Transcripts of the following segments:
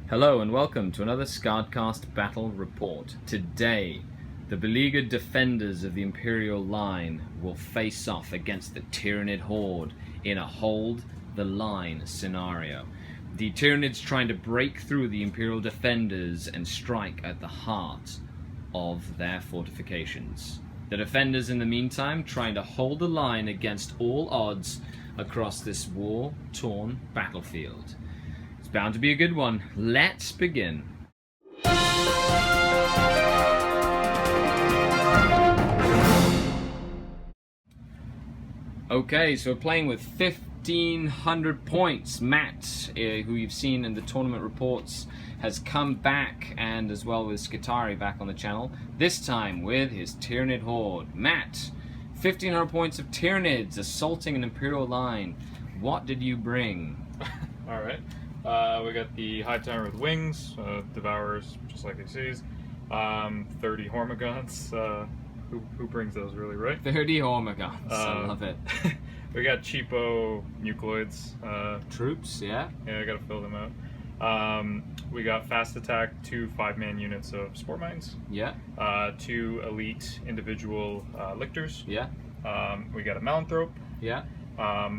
Hello and welcome to another SkaredCast battle report. Today, the beleaguered defenders of the Imperial line will face off against the Tyrannid horde in a hold the line scenario. The Tyrannids trying to break through the Imperial Defenders and strike at the heart of their fortifications. The defenders in the meantime trying to hold the line against all odds across this war-torn battlefield. It's bound to be a good one. Let's begin. Okay, so we're playing with 1,500 points. Matt, who you've seen in the tournament reports, has come back, and as well with Skitari back on the channel, this time with his Tyrannid horde. Matt, 1,500 points of Tyrannids assaulting an Imperial line. What did you bring? Alright. We got the Hive Tyrant with wings, Devourers, just like he sees. 30 Hormagaunts. Who brings those really, right? 30 Hormagaunts, I love it. We got cheapo Nucleoids. Troops, yeah? Yeah, I gotta fill them out. We got fast attack, 2 5-man units of Sport Mines. Yeah. 2 elite individual Lictors. Yeah. We got a Malanthrope. Yeah. A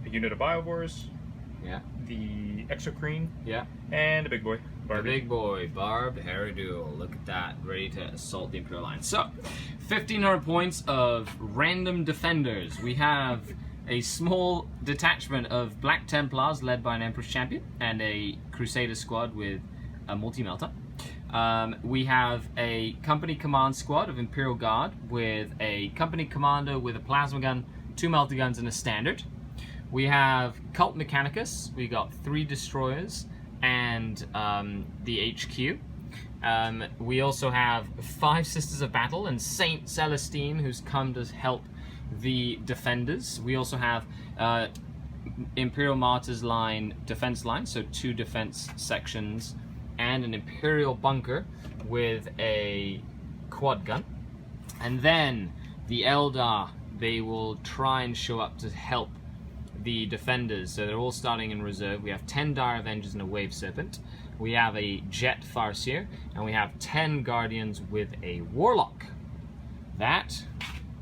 unit of Biovores. Yeah. The Exocrine. Yeah. And a big boy, The Barbie. big boy, Barbed Hairduel. Look at that, ready to assault the Imperial line. So, 1,500 points of random defenders. We have a small detachment of Black Templars led by an Empress Champion and a Crusader squad with a multi-melter. We have a company command squad of Imperial Guard with a company commander with a plasma gun, 2 melter guns, and a standard. We have Cult Mechanicus. We got 3 destroyers and the HQ. We also have 5 Sisters of Battle and Saint Celestine, who's come to help the defenders. We also have Imperial Martyrs line, defense line, so 2 defense sections, and an Imperial bunker with a quad gun. And then the Eldar, they will try and show up to help the defenders, so they're all starting in reserve. We have 10 Dire Avengers and a Wave Serpent. We have a Jet Farseer, and we have 10 Guardians with a Warlock. That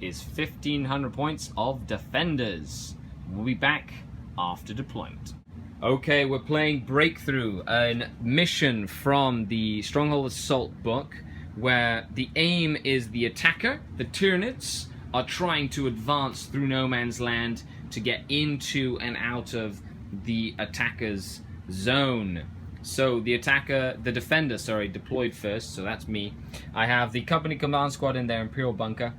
is 1,500 points of defenders. We'll be back after deployment. Okay, we're playing Breakthrough, a mission from the Stronghold Assault book, where the aim is the attacker. The Tyrannids are trying to advance through no man's land to get into and out of the attacker's zone. So the defender, deployed first, so that's me. I have the company command squad in their Imperial bunker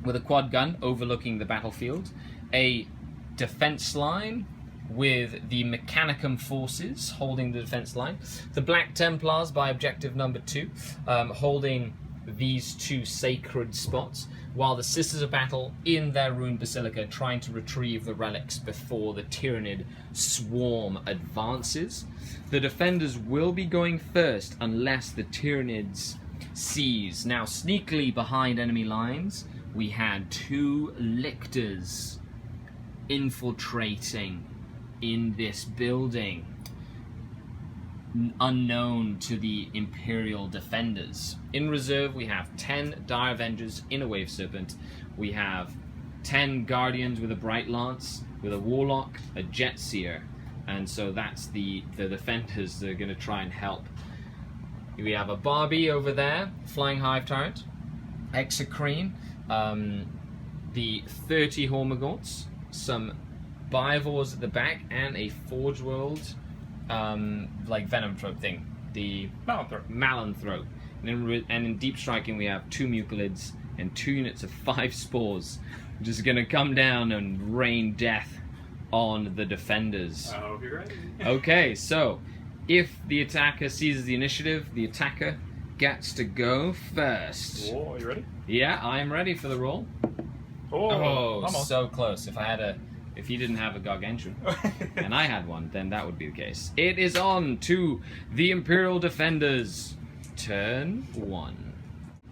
with a quad gun overlooking the battlefield, a defense line with the Mechanicum forces holding the defense line, the Black Templars by objective number 2 holding these 2 sacred spots, while the Sisters of Battle in their ruined basilica trying to retrieve the relics before the Tyrannid swarm advances. The defenders will be going first unless the Tyrannids seize. Now, sneakily behind enemy lines, we had 2 Lictors infiltrating in this building, unknown to the Imperial Defenders. In reserve, we have 10 Dire Avengers in a Wave Serpent. We have 10 Guardians with a Bright Lance, with a Warlock, a Jet Seer, and so that's the defenders that are going to try and help. We have a Barbie over there, Flying Hive Tyrant, Exocrine, the 30 Hormagaunts, some Biovores at the back, and a Forge World like Venom Throat thing, the Malanthrope. And in Deep Striking we have 2 Mucolids and 2 units of 5 Spores, which is going to come down and rain death on the defenders. I hope you're ready. Okay, so if the attacker seizes the initiative, the attacker gets to go first. Whoa, you ready? Yeah, I am ready for the roll. Oh, almost. So close. If he didn't have a Gargantuan and I had one, then that would be the case. It is on to the Imperial Defenders. Turn 1.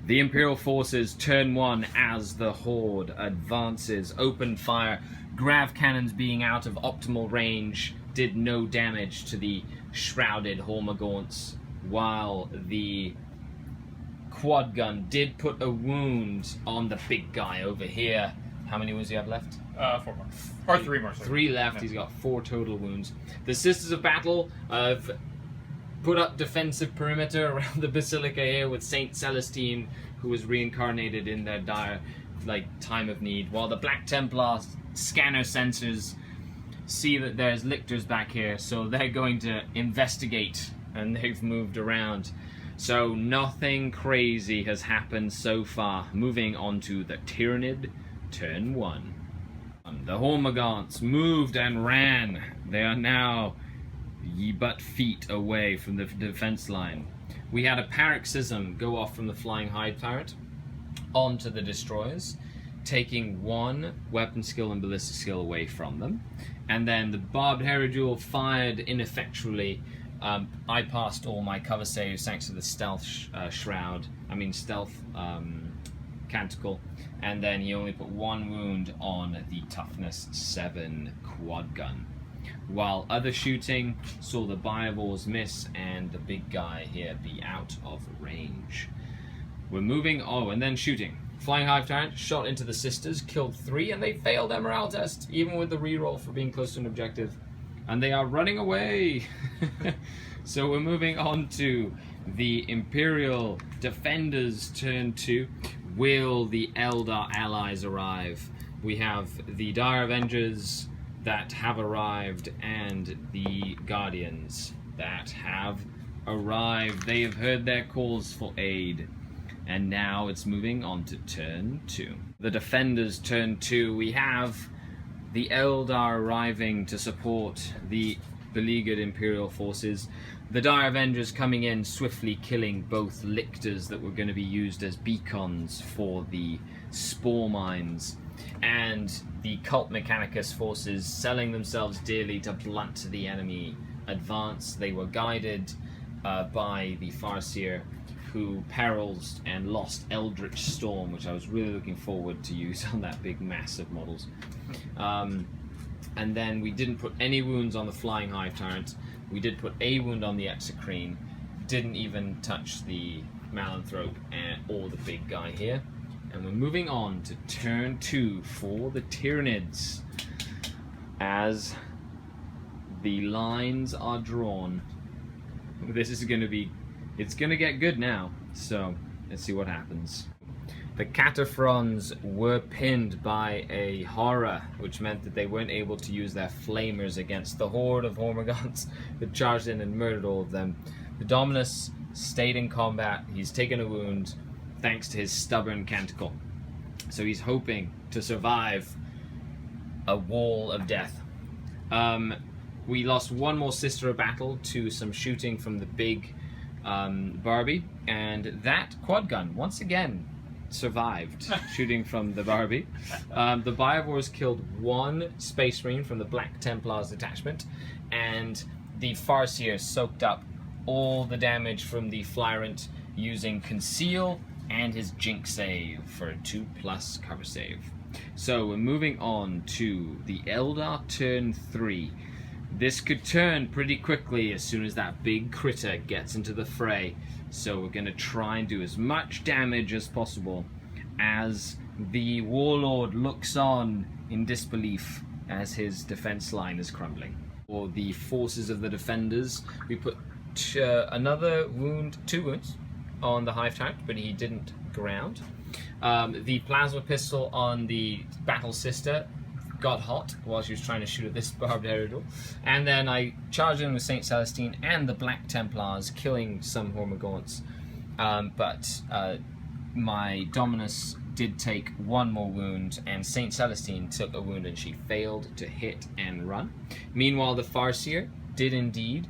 The Imperial forces turn 1 as the Horde advances. Open fire. Grav cannons being out of optimal range did no damage to the shrouded Hormagaunts, while the quad gun did put a wound on the big guy over here. How many wounds do you have left? 4 more. Or 3 more. Sorry. 3 left. Yeah. He's got 4 total wounds. The Sisters of Battle have put up defensive perimeter around the Basilica here with Saint Celestine, who was reincarnated in their dire time of need, while the Black Templar scanner sensors see that there's lictors back here, so they're going to investigate, and they've moved around. So nothing crazy has happened so far. Moving on to the Tyrannid, turn 1. The Hormagaunts moved and ran. They are now ye but feet away from the defense line. We had a paroxysm go off from the flying hide turret onto the destroyers, taking 1 weapon skill and ballistic skill away from them. And then the barbed Herodule fired ineffectually. I passed all my cover saves thanks to the stealth stealth canticle, and then he only put 1 wound on the toughness 7 quad gun. While other shooting saw the Bireballs miss and the big guy here be out of range. We're moving, and then shooting. Flying Hive Tyrant shot into the Sisters, killed 3, and they failed their morale test, even with the reroll for being close to an objective. And they are running away! So we're moving on to the Imperial Defenders turn 2. Will the Eldar allies arrive? We have the Dire Avengers that have arrived and the Guardians that have arrived. They have heard their calls for aid. And now it's moving on to turn 2. The Defenders turn 2. We have the Eldar arriving to support the beleaguered Imperial forces. The Dire Avengers coming in, swiftly killing both lictors that were going to be used as beacons for the spore mines. And the Cult Mechanicus forces selling themselves dearly to blunt the enemy advance. They were guided by the Farseer, who perils and lost Eldritch Storm, which I was really looking forward to use on that big mass of models. And then we didn't put any wounds on the Flying Hive Tyrant. We did put a wound on the Exocrine. Didn't even touch the Malanthrope or the big guy here. And we're moving on to turn 2 for the Tyrannids. As the lines are drawn, this is going to be, it's going to get good now. So let's see what happens. The Cataphrons were pinned by a horror, which meant that they weren't able to use their flamers against the horde of Hormagaunts that charged in and murdered all of them. The Dominus stayed in combat. He's taken a wound thanks to his stubborn canticle. So he's hoping to survive a wall of death. We lost 1 more Sister of Battle to some shooting from the big Barbie, and that quad gun once again survived shooting from the Barbie. The Biovores killed 1 Space Marine from the Black Templars detachment, and the Farseer soaked up all the damage from the Flyrant using Conceal and his Jink save for a 2+ cover save. So we're moving on to the Eldar turn 3. This could turn pretty quickly as soon as that big critter gets into the fray. So we're going to try and do as much damage as possible as the Warlord looks on in disbelief as his defense line is crumbling. For the forces of the Defenders, we put another wound, 2 wounds on the Hive Tyrant, but he didn't ground. The plasma pistol on the Battle Sister got hot while she was trying to shoot at this barbed Herodule. And then I charged in with Saint Celestine and the Black Templars, killing some Hormagaunts. But my Dominus did take 1 more wound, and Saint Celestine took a wound and she failed to hit and run. Meanwhile, the Farseer did indeed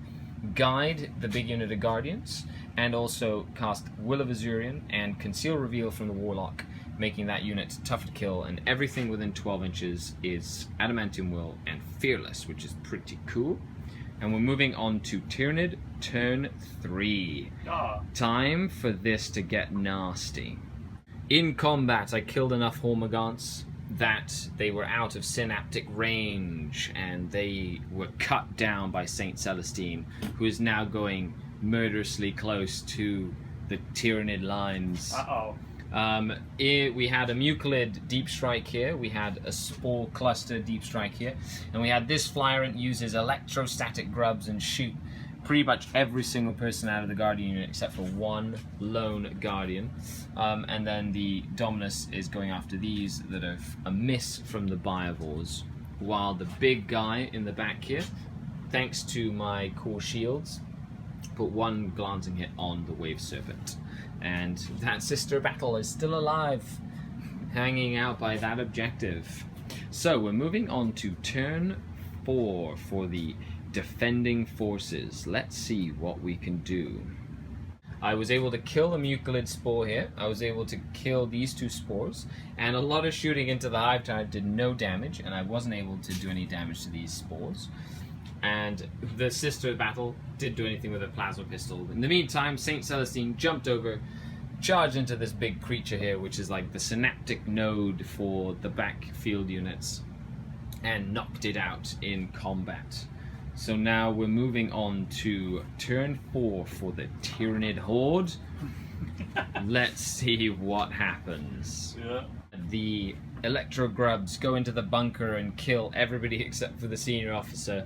guide the big unit of Guardians, and also cast Will of Azurian and Conceal Reveal from the Warlock, making that unit tough to kill, and everything within 12 inches is Adamantium Will and Fearless, which is pretty cool. And we're moving on to Tyrannid turn 3. Time for this to get nasty. In combat, I killed enough Hormagaunts that they were out of synaptic range and they were cut down by Saint Celestine, who is now going murderously close to the Tyrannid lines. We had a Muclid deep strike here, we had a Spore cluster deep strike here, and we had this Flyerant uses electrostatic grubs and shoot pretty much every single person out of the Guardian unit except for one lone Guardian. And then the Dominus is going after these that are a miss from the Biovores, while the big guy in the back here, thanks to my core shields, put one glancing hit on the Wave Serpent. And that Sister Battle is still alive, hanging out by that objective. So we're moving on to turn 4 for the defending forces. Let's see what we can do. I was able to kill a Muclid Spore here. I was able to kill these 2 Spores, and a lot of shooting into the Hive Tyrant did no damage, and I wasn't able to do any damage to these Spores. And the Sister Battle did do anything with a plasma pistol. In the meantime, Saint Celestine jumped over, charged into this big creature here, which is like the synaptic node for the backfield units, and knocked it out in combat. So now we're moving on to turn 4 for the Tyrannid Horde. Let's see what happens. Yeah. The Electro Grubs go into the bunker and kill everybody except for the senior officer.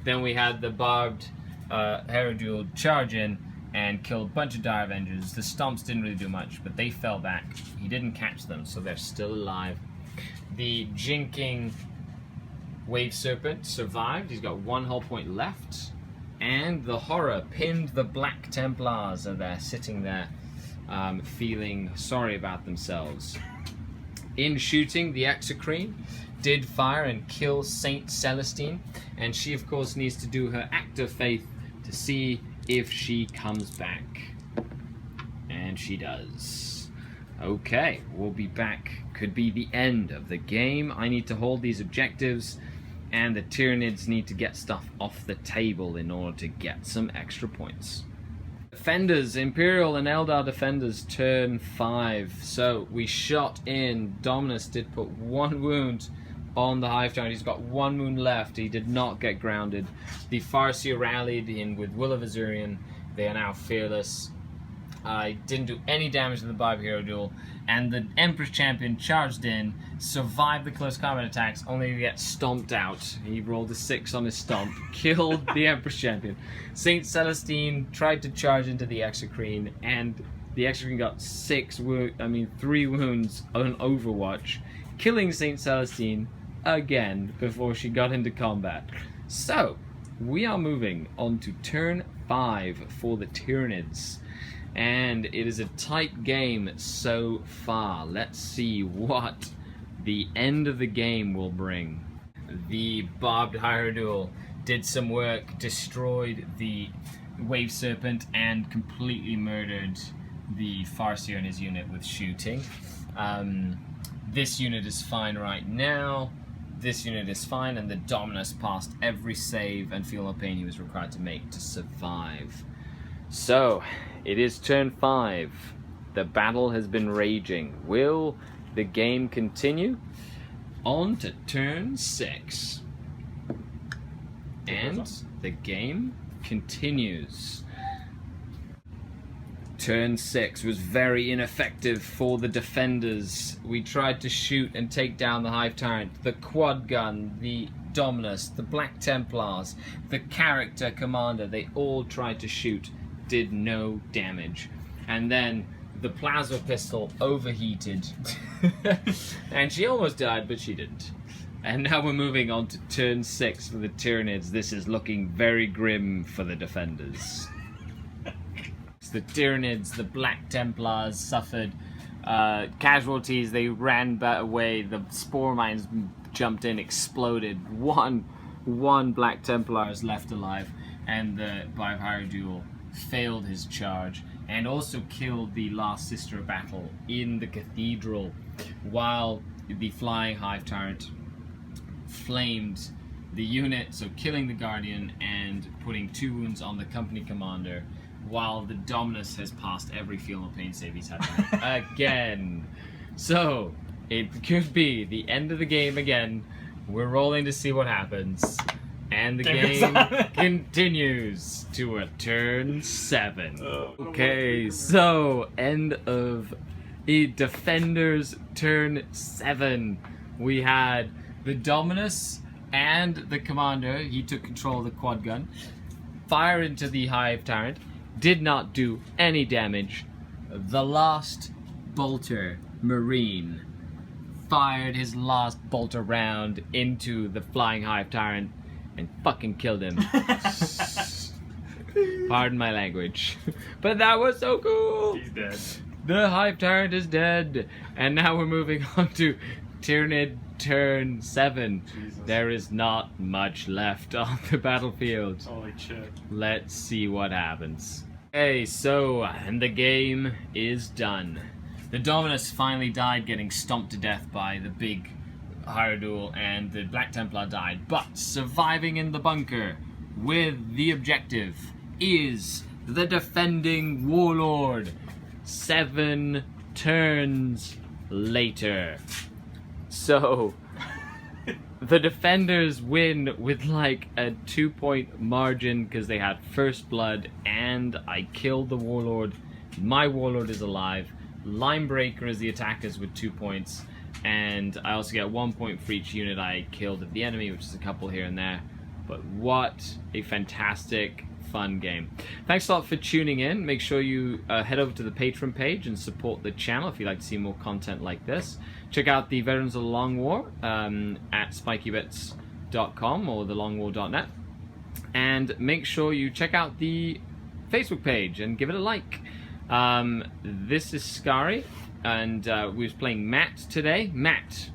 Then we had the barbed Herodule charge in and kill a bunch of Dire Avengers. The Stomps didn't really do much, but they fell back. He didn't catch them, so they're still alive. The Jinking Wave Serpent survived. He's got 1 hull point left. And the Horror pinned the Black Templars, and they're sitting there feeling sorry about themselves. In shooting, the Exocrine did fire and kill Saint Celestine, and she of course needs to do her act of faith to see if she comes back. And she does. Okay, we'll be back. Could be the end of the game. I need to hold these objectives, and the Tyrannids need to get stuff off the table in order to get some extra points. Defenders, Imperial and Eldar Defenders, turn 5. So we shot in. Dominus did put 1 wound on the Hive Tyrant. He's got 1 wound left. He did not get grounded. The Farseer rallied in with Will of Azurian. They are now fearless. Didn't do any damage to the Bible Hero duel, and the Empress Champion charged in, survived the close combat attacks, only to get stomped out. He rolled a 6 on his stomp, killed the Empress Champion. Saint Celestine tried to charge into the Exocrine, and the Exocrine got 3 wounds on Overwatch, killing Saint Celestine again before she got into combat. So, we are moving on to turn 5 for the Tyrannids. And it is a tight game so far. Let's see what the end of the game will bring. The Barbed Hierodule did some work, destroyed the Wave Serpent, and completely murdered the Farseer in his unit with shooting. This unit is fine right now. This unit is fine, and the Dominus passed every save and feel no pain he was required to make to survive. So, it is turn 5. The battle has been raging. Will the game continue? On to turn 6. And the game continues. Turn 6 was very ineffective for the defenders. We tried to shoot and take down the Hive Tyrant, the Quad Gun, the Dominus, the Black Templars, the Character Commander. They all tried to shoot, did no damage. And then the Plasma Pistol overheated. And she almost died, but she didn't. And now we're moving on to turn 6 for the Tyrannids. This is looking very grim for the defenders. The Tyrannids, the Black Templars suffered casualties. They ran away. The spore mines jumped in, exploded. One Black Templar is left alive, and the Bive Hierodule failed his charge and also killed the last Sister of Battle in the cathedral, while the Flying Hive Tyrant flamed the unit, so killing the Guardian and putting 2 wounds on the company commander, while the Dominus has passed every feel no pain save he's had to make again. So, It could be the end of the game again. We're rolling to see what happens. And the game continues to a turn 7. Okay, so end of Defenders turn 7. We had the Dominus and the Commander. He took control of the quad gun. Fire into the Hive Tyrant. Did not do any damage. The last bolter Marine fired his last bolter round into the flying Hive Tyrant and fucking killed him. Pardon my language. But that was so cool! He's dead. The Hive Tyrant is dead. And now we're moving on to Tyrannid turn 7. Jesus. There is not much left on the battlefield. Holy shit. Let's see what happens. Okay, so, and the game is done. The Dominus finally died, getting stomped to death by the big Hierodule, and the Black Templar died. But surviving in the bunker with the objective is the defending Warlord. 7 turns later. So, the Defenders win with like a 2-point margin because they had first blood and I killed the Warlord. My Warlord is alive. Linebreaker is the attackers with 2 points. And I also get 1 point for each unit I killed of the enemy, which is a couple here and there. But what a fantastic, fun game. Thanks a lot for tuning in. Make sure you head over to the Patreon page and support the channel if you'd like to see more content like this. Check out the Veterans of the Long War at spikybits.com or thelongwar.net. And make sure you check out the Facebook page and give it a like. This is Skari, and we was playing Matt today. Matt,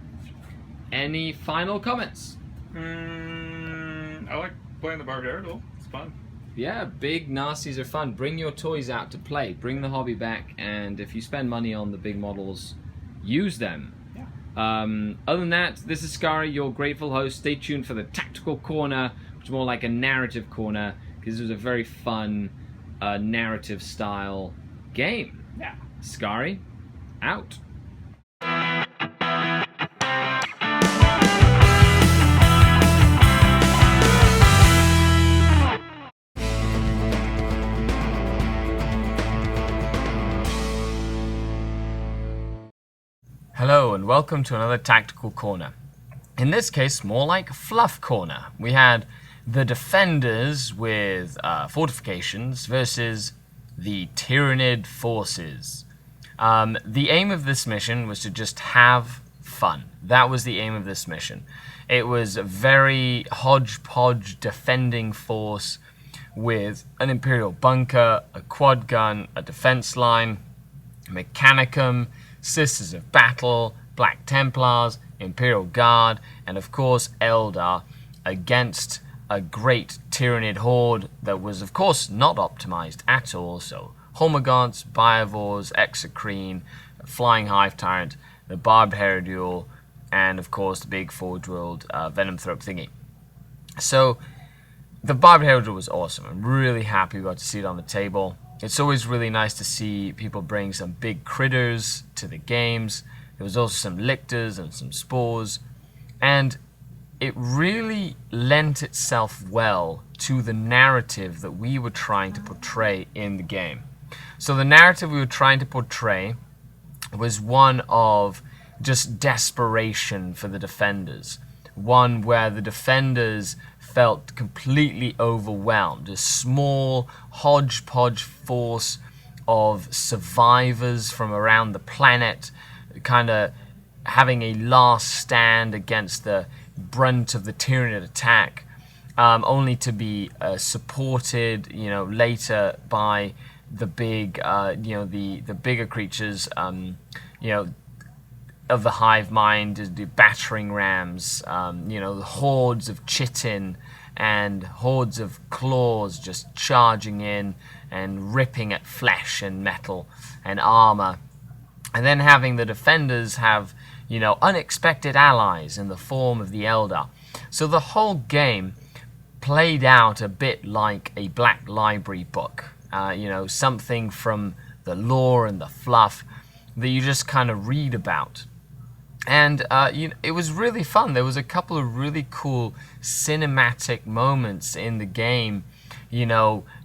any final comments? I like playing the Barbed Hierodule. It's fun. Yeah, big nasties are fun. Bring your toys out to play. Bring the hobby back, and if you spend money on the big models, use them. Yeah. Other than that, this is Skari, your grateful host. Stay tuned for the Tactical Corner, which is more like a narrative corner, because it was a very fun narrative style game. Yeah. Skari, out. Hello and welcome to another Tactical Corner. In this case, more like Fluff Corner. We had the Defenders with fortifications versus the Tyrannid forces. The aim of this mission was to just have fun. That was the aim of this mission. It was a very hodgepodge defending force with an Imperial bunker, a quad gun, a defense line, Mechanicum, Sisters of Battle, Black Templars, Imperial Guard, and of course Eldar against a great Tyrannid horde that was of course not optimized at all. So Hormagaunts, Biovores, Exocrine, Flying Hive Tyrant, the Barbed Hierodule, and of course the big forge-wheeled Venom Throat thingy. So the Barbed Hierodule was awesome. I'm really happy we got to see it on the table. It's always really nice to see people bring some big critters to the games. There was also some lictors and some spores, and it really lent itself well to the narrative that we were trying to portray in the game. So the narrative we were trying to portray was one of just desperation for the Defenders. One where the Defenders felt completely overwhelmed. A small hodgepodge force of survivors from around the planet, kind of having a last stand against the brunt of the Tyrannid attack, only to be supported, later by the big, the bigger creatures, of the hive mind, the battering rams, the hordes of chitin and hordes of claws just charging in and ripping at flesh and metal and armor. And then having the Defenders have, unexpected allies in the form of the Eldar. So the whole game played out a bit like a Black Library book. Something from the lore and the fluff that you just kind of read about. And it was really fun. There was a couple of really cool cinematic moments in the game,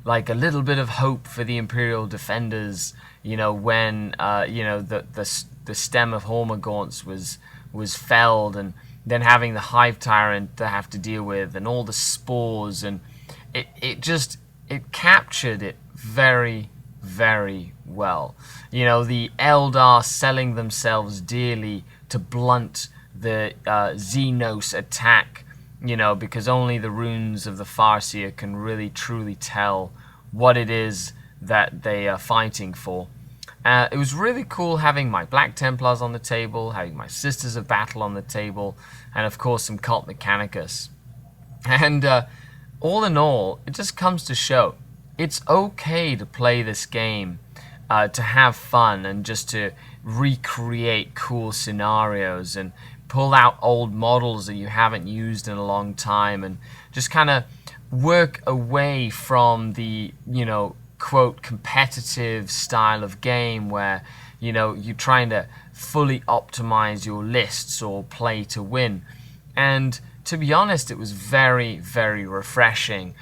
like a little bit of hope for the Imperial Defenders, when the stem of Hormagaunts was felled, and then having the Hive Tyrant to have to deal with, and all the spores, and it captured it very, very well. The Eldar selling themselves dearly to blunt the Xenos attack, because only the runes of the Farseer can really truly tell what it is that they are fighting for. It was really cool having my Black Templars on the table, having my Sisters of Battle on the table, and of course some Cult Mechanicus. And all in all, it just comes to show it's okay to play this game, to have fun, and just to recreate cool scenarios and pull out old models that you haven't used in a long time, and just kind of work away from the, quote, competitive style of game where, you're trying to fully optimize your lists or play to win. And to be honest, it was very, very refreshing.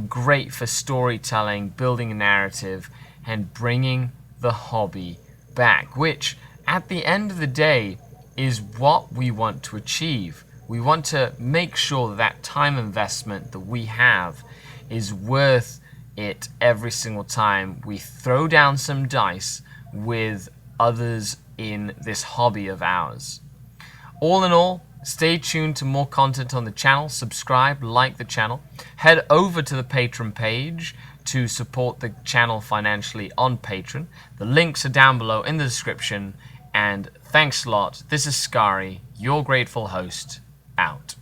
Great for storytelling, building a narrative, and bringing the hobby back, which at the end of the day is what we want to achieve. We want to make sure that time investment that we have is worth it every single time we throw down some dice with others in this hobby of ours. All in all, stay tuned to more content on the channel. Subscribe, like the channel. Head over to the Patreon page to support the channel financially on Patreon. The links are down below in the description. And thanks a lot. This is Skari, your grateful host, out.